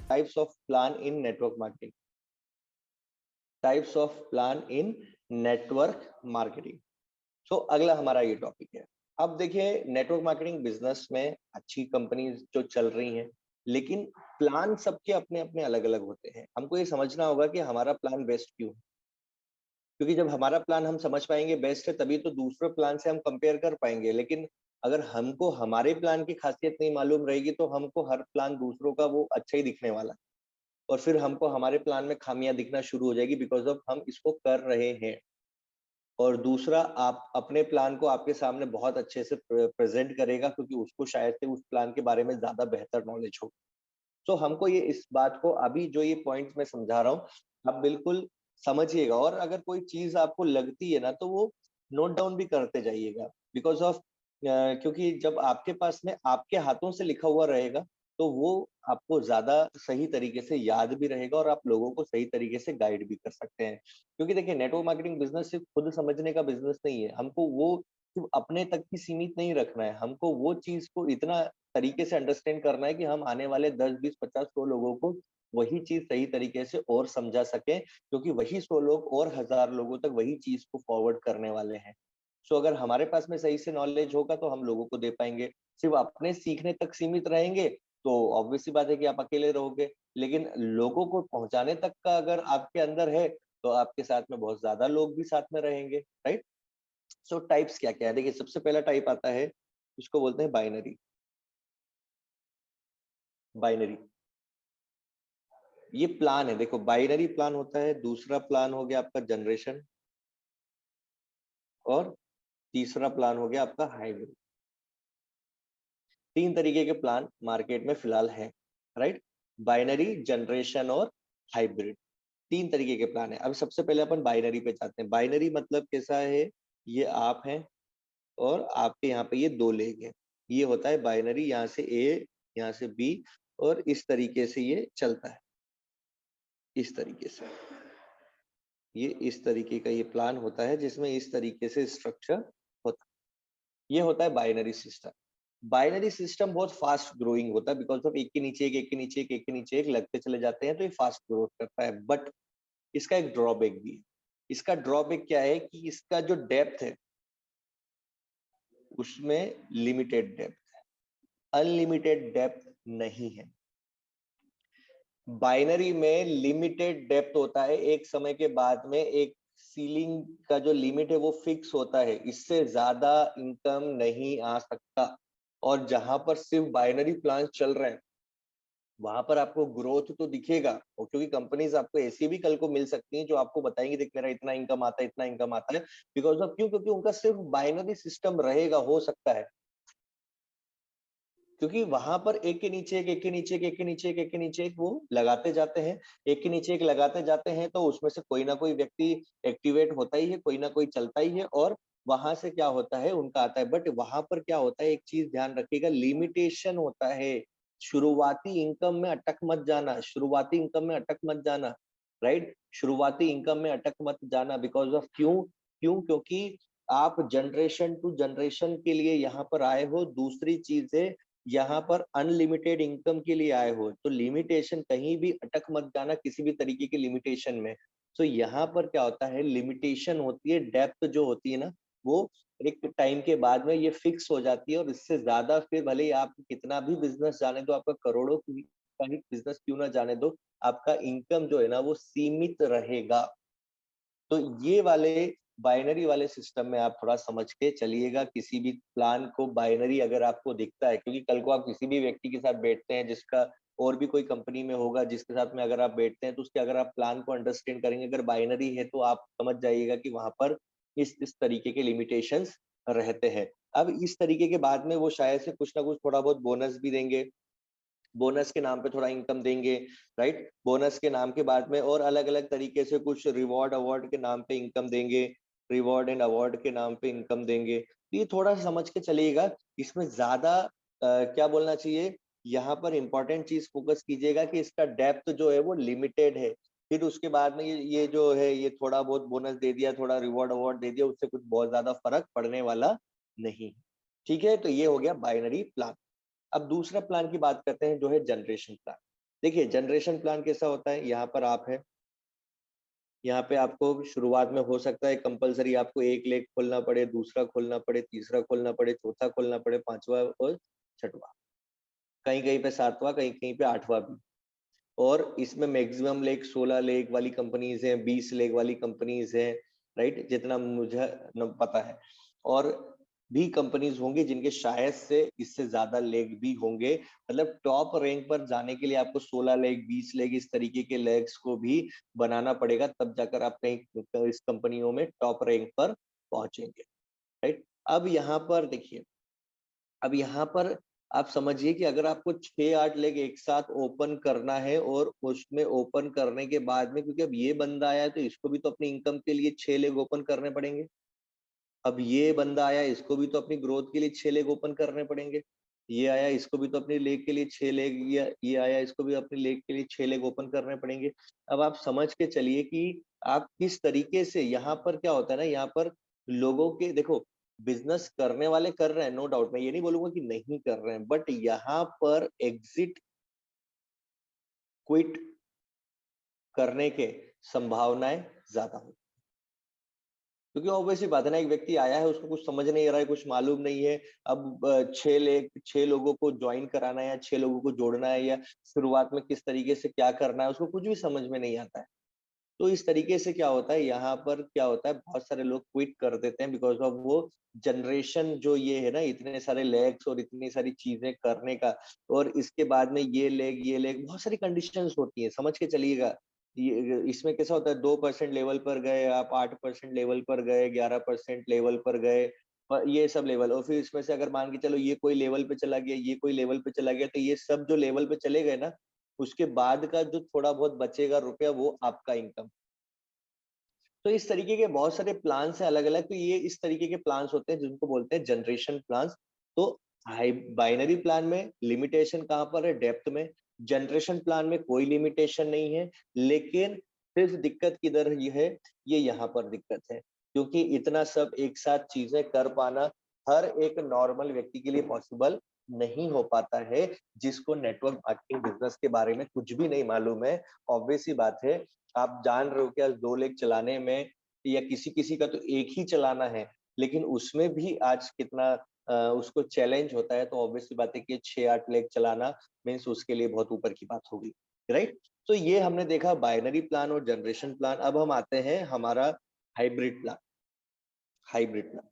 Types of plan in network marketing, types of plan in network marketing. So अगला हमारा ये topic है। अब देखिए, नेटवर्क मार्केटिंग बिजनेस में अच्छी कंपनीज जो चल रही हैं, लेकिन प्लान सबके अपने अपने अलग अलग होते हैं। हमको ये समझना होगा कि हमारा प्लान बेस्ट क्यों है, क्योंकि जब हमारा प्लान हम समझ पाएंगे बेस्ट है, तभी तो दूसरे प्लान से हम कंपेयर कर पाएंगे। लेकिन अगर हमको हमारे प्लान की खासियत नहीं मालूम रहेगी, तो हमको हर प्लान दूसरों का वो अच्छा ही दिखने वाला है, और फिर हमको हमारे प्लान में खामियां दिखना शुरू हो जाएगी, बिकॉज ऑफ हम इसको कर रहे हैं। और दूसरा, आप अपने प्लान को आपके सामने बहुत अच्छे से प्रेजेंट करेगा, क्योंकि उसको शायद से उस प्लान के बारे में ज्यादा बेहतर नॉलेज हो। तो हमको ये इस बात को, अभी जो ये पॉइंट्स मैं समझा रहा हूँ, आप बिल्कुल समझिएगा। और अगर कोई चीज आपको लगती है ना, तो वो नोट डाउन भी करते जाइएगा, बिकॉज ऑफ क्योंकि जब आपके पास में आपके हाथों से लिखा हुआ रहेगा, तो वो आपको ज्यादा सही तरीके से याद भी रहेगा, और आप लोगों को सही तरीके से गाइड भी कर सकते हैं। क्योंकि देखिए, नेटवर्क मार्केटिंग बिजनेस सिर्फ खुद समझने का बिजनेस नहीं है। हमको वो सिर्फ अपने तक ही सीमित नहीं रखना है, हमको वो चीज को इतना तरीके से अंडरस्टैंड करना है कि हम आने वाले 10, 20, 50, 100 लोगों को वही चीज सही तरीके से और समझा सके, क्योंकि वही 100 लोग और 1000 लोगों तक वही चीज को फॉरवर्ड करने वाले हैं। सो अगर हमारे पास में सही से नॉलेज होगा, तो हम लोगों को दे पाएंगे। सिर्फ अपने सीखने तक सीमित रहेंगे, तो ऑब्वियस सी बात है कि आप अकेले रहोगे। लेकिन लोगों को पहुंचाने तक का अगर आपके अंदर है, तो आपके साथ में बहुत ज्यादा लोग भी साथ में रहेंगे, राइट। सो टाइप्स क्या क्या है, देखिए, सबसे पहला टाइप आता है, उसको बोलते हैं बाइनरी। बाइनरी, ये प्लान है। देखो, बाइनरी प्लान होता है। दूसरा प्लान हो गया आपका जनरेशन, और तीसरा प्लान हो गया आपका हाइब्रिड। तीन तरीके के प्लान मार्केट में फिलहाल है, राइट। बाइनरी, जनरेशन और हाइब्रिड, तीन तरीके के प्लान है। अब सबसे पहले अपन बाइनरी पे जाते हैं। बाइनरी मतलब कैसा है, ये आप हैं, और आपके यहाँ पे ये दो लेग हैं। ये होता है बाइनरी, यहाँ से ए, यहाँ से बी, और इस तरीके से ये चलता है, इस तरीके से। ये इस तरीके का ये प्लान होता है, जिसमें इस तरीके से स्ट्रक्चर होता है। ये होता है बाइनरी सिस्टम। बाइनरी सिस्टम बहुत फास्ट ग्रोइंग होता है, बिकॉज ऑफ एक के नीचे एक, एक के नीचे एक, एक के नीचे एक लगते चले जाते हैं, तो ये फास्ट ग्रोथ करता है। बट इसका एक ड्रॉबैक भी है। इसका ड्रॉबैक क्या है कि इसका जो डेप्थ है, उसमें लिमिटेड डेप्थ है, अनलिमिटेड डेप्थ नहीं है। बाइनरी में लिमिटेड डेप्थ होता है। एक समय के बाद में एक सीलिंग का जो लिमिट है वो फिक्स होता है, इससे ज्यादा इनकम नहीं आ सकता। और जहां पर सिर्फ बाइनरी प्लान चल रहे हैं, वहां पर आपको ग्रोथ तो दिखेगा। और क्योंकि कंपनीज आपको ऐसी भी कल को मिल सकती हैं जो आपको बताएंगे, देख मेरा इतना इनकम आता है, इतना इनकम आता है। बिकॉज ऑफ क्यों, क्योंकि उनका सिर्फ बाइनरी सिस्टम रहेगा, हो सकता है, क्योंकि वहां पर एक के नीचे एक, एक के नीचे एक, एक के नीचे एक, एक के नीचे एक वो लगाते जाते हैं। एक के नीचे एक लगाते जाते हैं, तो उसमें से कोई ना कोई व्यक्ति एक्टिवेट होता ही है, कोई ना कोई चलता ही है, और वहां से क्या होता है, उनका आता है। बट वहां पर क्या होता है, एक चीज ध्यान रखिएगा, लिमिटेशन होता है। शुरुआती इनकम में अटक मत जाना, शुरुआती इनकम में अटक मत जाना, राइट। शुरुआती इनकम में अटक मत जाना, बिकॉज ऑफ क्यों, क्योंकि आप जनरेशन टू जनरेशन के लिए यहाँ पर आए हो। दूसरी चीज है, यहाँ पर अनलिमिटेड इनकम के लिए आए हो, तो लिमिटेशन, कहीं भी अटक मत जाना किसी भी तरीके की लिमिटेशन में। तो यहाँ पर क्या होता है, लिमिटेशन होती है, डेप्थ जो होती है ना, वो एक टाइम के बाद में ये फिक्स हो जाती है। और इससे ज्यादा फिर भले ही आप कितना भी बिजनेस जाने दो, आपका करोड़ों का ही बिजनेस क्यों ना जाने दो, आपका इनकम जो है ना वो सीमित रहेगा। तो ये वाले बाइनरी वाले सिस्टम में आप थोड़ा समझ के चलिएगा। किसी भी प्लान को बाइनरी अगर आपको दिखता है, क्योंकि कल को आप किसी भी व्यक्ति के साथ बैठते हैं, जिसका और भी कोई कंपनी में होगा जिसके साथ में अगर आप बैठते हैं, तो उसके अगर आप प्लान को अंडरस्टैंड करेंगे, अगर बाइनरी है, तो आप समझ जाइएगा कि वहां पर इस तरीके के लिमिटेशंस रहते हैं। अब इस तरीके के बाद में वो शायद से कुछ ना कुछ थोड़ा बहुत बोनस भी देंगे, बोनस के नाम पे थोड़ा इनकम देंगे, राइट। बोनस के नाम के बाद में और अलग अलग तरीके से कुछ रिवॉर्ड अवार्ड के नाम पे इनकम देंगे, रिवॉर्ड एंड अवार्ड के नाम पे इनकम देंगे। तो ये थोड़ा समझ के चलिएगा। इसमें ज्यादा क्या बोलना चाहिए, यहाँ पर इंपॉर्टेंट चीज फोकस कीजिएगा कि इसका डेप्थ जो है वो लिमिटेड है। फिर उसके बाद में ये जो है, ये थोड़ा बहुत बोनस दे दिया, थोड़ा रिवॉर्ड अवार्ड दे दिया, उससे कुछ बहुत ज्यादा फर्क पड़ने वाला नहीं। ठीक है, तो ये हो गया बाइनरी प्लान। अब दूसरा प्लान की बात करते हैं, जो है जनरेशन प्लान। देखिए जनरेशन प्लान कैसा होता है, यहाँ पर आप है, यहाँ पे आपको शुरुआत में हो सकता है कंपलसरी आपको एक लेग खोलना पड़े, दूसरा खोलना पड़े, तीसरा खोलना पड़े, चौथा खोलना पड़े, पांचवा और छठवां, कहीं कहीं पे सातवां, कहीं कहीं पे आठवां भी। और इसमें मैक्सिमम लेग 16 लेग वाली कंपनीज हैं, 20 लेग वाली कंपनीज हैं, राइट, जितना मुझे पता है। और भी कंपनीज होंगी जिनके शायद से इससे ज्यादा लेग भी होंगे, मतलब टॉप रैंक पर जाने के लिए आपको 16 लेग, 20 लेग, इस तरीके के लेग्स को भी बनाना पड़ेगा, तब जाकर आप कहीं इस कंपनियों में टॉप रैंक पर पहुंचेंगे, राइट। अब यहाँ पर देखिए, अब यहाँ पर आप समझिए कि अगर आपको 6-8 लेग एक साथ ओपन करना है, और उसमें ओपन करने के बाद में, क्योंकि अब ये बंदा आया है तो इसको भी तो अपनी इनकम के लिए 6 लेग ओपन करने पड़ेंगे। अब ये बंदा आया, इसको भी तो अपनी ग्रोथ के लिए 6 लेग ओपन करने पड़ेंगे। ये आया, इसको भी तो अपनी लेग के लिए 6 लेग, ये आया, इसको भी अपनी लेग के लिए 6 लेग ओपन करने पड़ेंगे। अब आप समझ के चलिए कि आप किस तरीके से, यहाँ पर क्या होता है ना, यहाँ पर लोगों के देखो, बिजनेस करने वाले कर रहे हैं, नो डाउट, मैं ये नहीं बोलूंगा कि नहीं कर रहे हैं, बट यहाँ पर एग्जिट, क्विट करने के संभावनाएं ज्यादा हो, क्योंकि ऑब्वियसली बात है ना, एक व्यक्ति आया है, उसको कुछ समझ नहीं आ रहा है, कुछ मालूम नहीं है। अब 6 लोगों को ज्वाइन कराना है, या 6 लोगों को जोड़ना है, या शुरुआत में किस तरीके से क्या करना है, उसको कुछ भी समझ में नहीं आता है। तो इस तरीके से क्या होता है, यहाँ पर क्या होता है, बहुत सारे लोग क्विट कर देते हैं बिकॉज ऑफ वो जनरेशन जो ये है ना, इतने सारे लेग्स और इतनी सारी चीजें करने का, और इसके बाद में ये लेग बहुत सारी कंडीशंस होती है, समझ के चलिएगा। ये इसमें कैसा होता है, 2% लेवल पर गए आप, 8% लेवल पर गए, 11% लेवल पर गए, ये सब लेवल, और फिर इसमें से अगर मान के चलो ये कोई लेवल पे चला गया, ये कोई लेवल पे चला गया, तो ये सब जो लेवल पे चले गए ना, उसके बाद का जो थोड़ा बहुत बचेगा रुपया, वो आपका इनकम। तो इस तरीके के बहुत सारे प्लान्स हैं अलग अलग, तो ये इस तरीके के प्लान्स होते हैं जिनको बोलते हैं जनरेशन प्लान्स। तो हाई बाइनरी प्लान में लिमिटेशन कहाँ पर है, डेप्थ में। जनरेशन प्लान में कोई लिमिटेशन नहीं है, लेकिन सिर्फ दिक्कत किधर ये है, ये यहाँ पर दिक्कत है, क्योंकि इतना सब एक साथ चीजें कर पाना हर एक नॉर्मल व्यक्ति के लिए पॉसिबल नहीं हो पाता है, जिसको नेटवर्क मार्केटिंग बिजनेस के बारे में कुछ भी नहीं मालूम है। ऑब्वियस सी बात है, आप जान रहे हो कि आज 2 लेग चलाने में, या किसी किसी का तो एक ही चलाना है, लेकिन उसमें भी आज कितना उसको चैलेंज होता है, तो ऑब्वियसली बात है कि 6-8 लेग चलाना मीन्स उसके लिए बहुत ऊपर की बात होगी, राइट। तो ये हमने देखा बाइनरी प्लान और जनरेशन प्लान। अब हम आते हैं हमारा hybrid plan. Hybrid plan,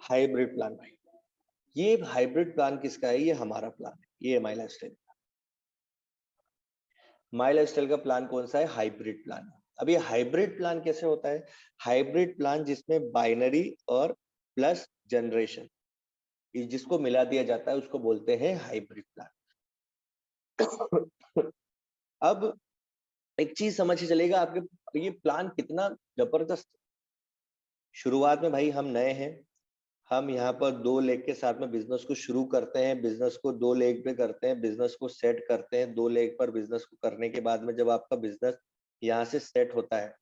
hybrid plan भाई, ये हाइब्रिड प्लान किसका है, ये हमारा प्लान है, ये माई लाइफस्टाइल। माई लाइफस्टाइल का प्लान कौन सा है, हाइब्रिड प्लान। अब ये हाइब्रिड प्लान कैसे होता है, हाइब्रिड प्लान जिसमें बाइनरी और प्लस जनरेशन, जिसको मिला दिया जाता है, उसको बोलते हैं हाइब्रिड प्लान। अब एक चीज समझ के चलेगा, आपके ये प्लान कितना जबरदस्त। शुरुआत में भाई हम नए हैं, हम यहाँ पर 2 लेग के साथ में बिजनेस को शुरू करते हैं, बिजनेस को 2 लेग पे करते हैं, बिजनेस को सेट करते हैं 2 लेग पर। बिजनेस को करने के बाद में जब आपका बिजनेस यहाँ से सेट होता है,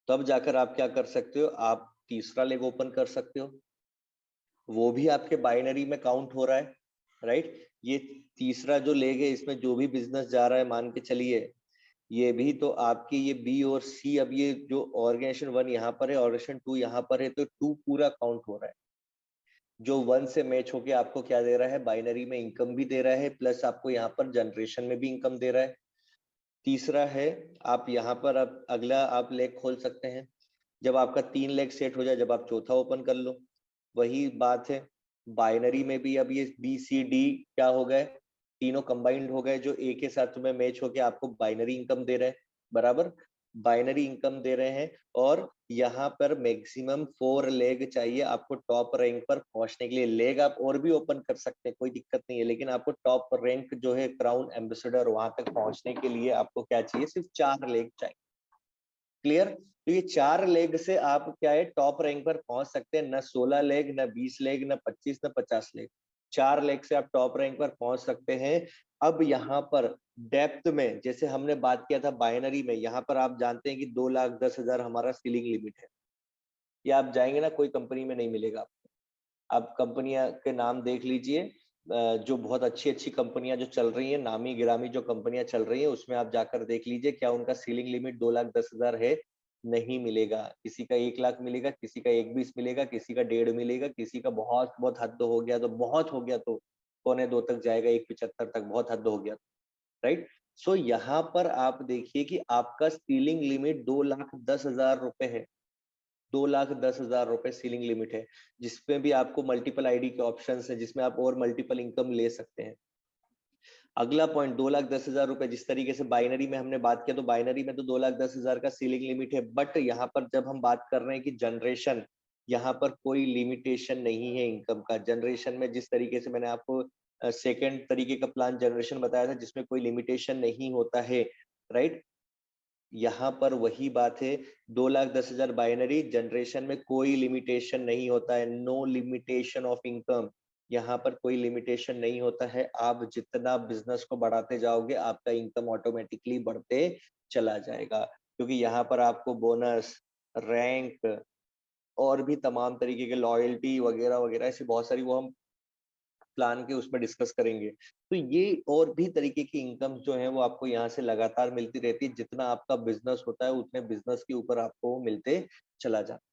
तब जाकर आप क्या कर सकते हो, आप तीसरा लेग ओपन कर सकते हो, वो भी आपके बाइनरी में काउंट हो रहा है, राइट। ये तीसरा जो लेग है, इसमें जो भी बिजनेस जा रहा है, मान के चलिए ये भी तो आपकी, ये बी और सी, अब ये जो ऑर्गेनाइजेशन 1 यहाँ पर है, ऑर्गेनाइजेशन 2 यहाँ पर है, तो 2 पूरा काउंट हो रहा है, जो 1 से मैच होके आपको क्या दे रहा है, बाइनरी में इनकम भी दे रहा है, प्लस आपको यहाँ पर जनरेशन में भी इनकम दे रहा है। तीसरा है, आप यहाँ पर अब अगला आप लेग खोल सकते हैं, जब आपका 3 लेग सेट हो जाए, जब आप चौथा ओपन कर लो, वही बात है। बाइनरी में भी अब ये बी सी डी क्या हो गए, तीनों कंबाइंड हो गए, जो ए के साथ में मैच होके आपको बाइनरी इनकम दे रहे हैं, बराबर, बाइनरी इनकम दे रहे हैं। और यहाँ पर मैक्सिमम 4 लेग चाहिए आपको टॉप रैंक पर पहुंचने के लिए। लेग आप और भी ओपन कर सकते हैं, कोई दिक्कत नहीं है, लेकिन आपको टॉप रैंक जो है क्राउन एम्बेसडर, वहां तक पहुंचने के लिए आपको क्या चाहिए, सिर्फ 4 लेग चाहिए। क्लियर। तो ये 4 लेग से आप क्या है, टॉप रैंक पर पहुंच सकते हैं, न 16 लेग, न 20 लेग, न 25, न 50 लेग, 4 लेग से आप टॉप रैंक पर पहुंच सकते हैं। अब यहाँ पर डेप्थ में, जैसे हमने बात किया था बाइनरी में, यहाँ पर आप जानते हैं कि 2,10,000 हमारा सीलिंग लिमिट है। ये आप जाएंगे ना, कोई कंपनी में नहीं मिलेगा आपको। आप कंपनियां के नाम देख लीजिए, जो बहुत अच्छी कंपनियां जो चल रही हैं, नामी गिरामी जो कंपनियां चल रही हैं, उसमें आप जाकर देख लीजिए क्या उनका सीलिंग लिमिट 2,10,000 है। नहीं मिलेगा। किसी का 1 लाख मिलेगा, किसी का 1,20 मिलेगा, किसी का 1.5 मिलेगा, किसी का बहुत बहुत हद हो गया तो बहुत हो गया तो 1,2 तक जाएगा, 1,75 तक बहुत हद हो गया, राइट। सो यहाँ पर आप देखिए कि आपका सीलिंग लिमिट 2,10,000 रुपए है। 2,10,000 रुपए सीलिंग लिमिट है, जिसमें भी आपको मल्टीपल आईडी के ऑप्शन है, जिसमें आप और मल्टीपल इनकम ले सकते हैं। अगला पॉइंट 2,10,000 रुपए, जिस तरीके से बाइनरी में हमने बात किया, तो बाइनरी में तो 2,10,000 का सीलिंग लिमिट है, बट यहाँ पर जब हम बात कर रहे हैं कि जनरेशन, यहाँ पर कोई लिमिटेशन नहीं है इनकम का। जनरेशन में जिस तरीके से मैंने आपको सेकेंड तरीके का प्लान जनरेशन बताया था, जिसमें कोई लिमिटेशन नहीं होता है, राइट। यहाँ पर वही बात है, 2,10,000 बाइनरी जनरेशन में कोई लिमिटेशन नहीं होता है, नो लिमिटेशन ऑफ इनकम। यहाँ पर कोई लिमिटेशन नहीं होता है। आप जितना बिजनेस को बढ़ाते जाओगे, आपका इनकम ऑटोमेटिकली बढ़ते चला जाएगा, क्योंकि यहाँ पर आपको बोनस, रैंक और भी तमाम तरीके के लॉयल्टी वगैरह वगैरह ऐसी बहुत सारी, वो हम प्लान के उसमें डिस्कस करेंगे। तो ये और भी तरीके की इनकम जो है वो आपको यहाँ से लगातार मिलती रहती है। जितना आपका बिजनेस होता है, उतने बिजनेस के ऊपर आपको मिलते चला जाता है।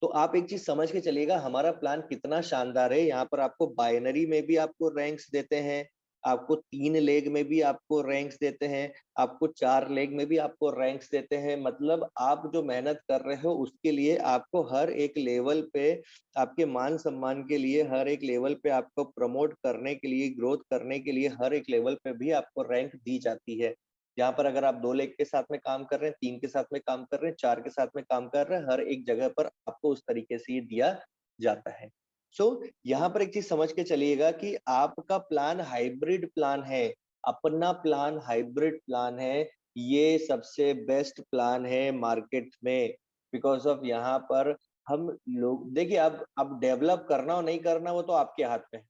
तो आप एक चीज समझ के चलिएगा, हमारा प्लान कितना शानदार है। यहाँ पर आपको बाइनरी में भी आपको रैंक्स देते हैं, आपको 3 लेग में भी आपको रैंक्स देते हैं, आपको 4 लेग में भी आपको रैंक्स देते हैं। मतलब आप जो मेहनत कर रहे हो उसके लिए आपको हर एक लेवल पे, आपके मान सम्मान के लिए, हर एक लेवल पे आपको प्रमोट करने के लिए, ग्रोथ करने के लिए, हर एक लेवल पे भी आपको रैंक दी जाती है। यहाँ पर अगर आप 2 लेग के साथ में काम कर रहे हैं, 3 के साथ में काम कर रहे हैं, 4 के साथ में काम कर रहे हैं, हर एक जगह पर आपको उस तरीके से ये दिया जाता है। सो यहाँ पर एक चीज समझ के चलिएगा कि आपका प्लान हाइब्रिड प्लान है, अपना प्लान हाइब्रिड प्लान है। ये सबसे बेस्ट प्लान है मार्केट में, बिकॉज ऑफ यहाँ पर हम लोग देखिए, अब डेवलप करना और नहीं करना वो तो आपके हाथ में है।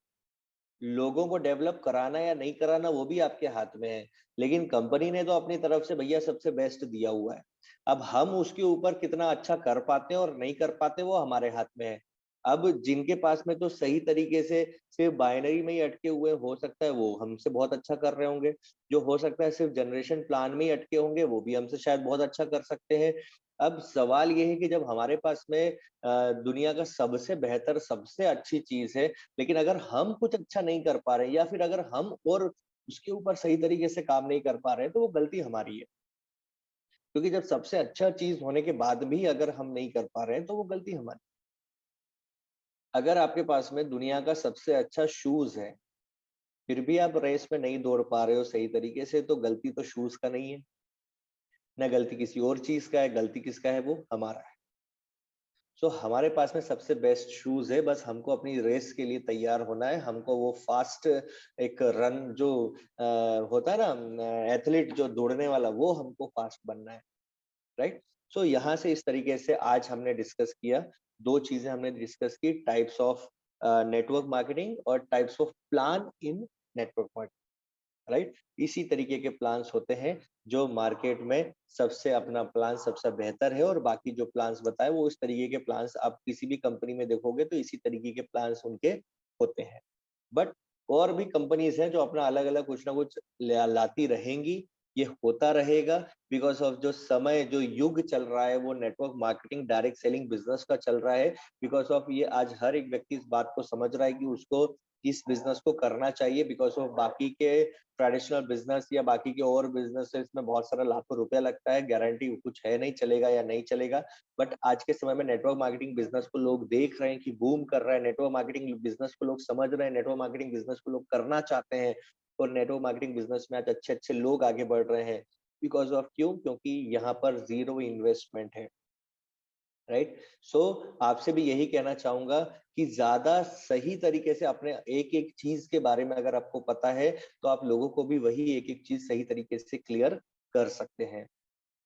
लोगों को डेवलप कराना या नहीं कराना वो भी आपके हाथ में है, लेकिन कंपनी ने तो अपनी तरफ से भैया सबसे बेस्ट दिया हुआ है। अब हम उसके ऊपर कितना अच्छा कर पाते हैं और नहीं कर पाते वो हमारे हाथ में है। अब जिनके पास में तो सही तरीके से सिर्फ बाइनरी में ही अटके हुए, हो सकता है वो हमसे बहुत अच्छा कर रहे होंगे। जो हो सकता है सिर्फ जनरेशन प्लान में ही अटके होंगे, वो भी हमसे शायद बहुत अच्छा कर सकते हैं। अब सवाल ये है कि जब हमारे पास में दुनिया का सबसे बेहतर, सबसे अच्छी चीज है, लेकिन अगर हम कुछ अच्छा नहीं कर पा रहे हैं, या फिर अगर हम और उसके ऊपर सही तरीके से काम नहीं कर पा रहे हैं, तो वो गलती हमारी है। क्योंकि जब सबसे अच्छा चीज होने के बाद भी अगर हम नहीं कर पा रहे हैं, तो वो गलती हमारी। अगर आपके पास में दुनिया का सबसे अच्छा शूज है, फिर भी आप रेस में नहीं दौड़ पा रहे हो सही तरीके से, तो गलती तो शूज का नहीं है, ना गलती किसी और चीज का है। गलती किसका है? वो हमारा है। सो हमारे पास में सबसे बेस्ट शूज है, बस हमको अपनी रेस के लिए तैयार होना है। हमको वो फास्ट एक रन जो होता है ना, एथलीट जो दौड़ने वाला, वो हमको फास्ट बनना है, राइट। सो यहाँ से इस तरीके से आज हमने डिस्कस किया, 2 चीजें हमने डिस्कस की, टाइप्स ऑफ नेटवर्क मार्केटिंग और types of plan in network marketing, right. इसी तरीके के प्लान्स होते हैं जो मार्केट में सबसे अपना प्लान सबसे बेहतर है, और बाकी जो प्लान्स बताए वो इस तरीके के प्लान्स आप किसी भी कंपनी में देखोगे तो इसी तरीके के प्लान्स उनके होते हैं। बट और भी कंपनीज हैं जो अपना अलग अलग कुछ ना कुछ लाती रहेंगी, ये होता रहेगा। बिकॉज ऑफ जो समय, जो युग चल रहा है, वो network marketing, direct selling business का चल रहा है। बिकॉज ऑफ ये आज हर एक व्यक्ति इस बात को समझ रहा है कि उसको इस बिजनेस को करना चाहिए। बिकॉज ऑफ बाकी के ट्रेडिशनल बिजनेस या बाकी के और बिजनेसेस में बहुत सारा लाखों रुपया लगता है, गारंटी कुछ है नहीं, चलेगा या नहीं चलेगा। बट आज के समय में नेटवर्क मार्केटिंग बिजनेस को लोग देख रहे हैं कि बूम कर रहा है, नेटवर्क मार्केटिंग बिजनेस को लोग समझ रहे हैं, नेटवर्क मार्केटिंग बिजनेस को लोग करना चाहते हैं, और नेटवर्क मार्केटिंग बिजनेस में आज अच्छे अच्छे लोग आगे बढ़ रहे हैं। बिकॉज ऑफ क्यों? क्योंकि यहाँ पर जीरो इन्वेस्टमेंट है, राइट। सो आपसे भी यही कहना चाहूंगा कि ज्यादा सही तरीके से अपने एक एक चीज के बारे में अगर आपको पता है, तो आप लोगों को भी वही एक एक चीज सही तरीके से क्लियर कर सकते हैं।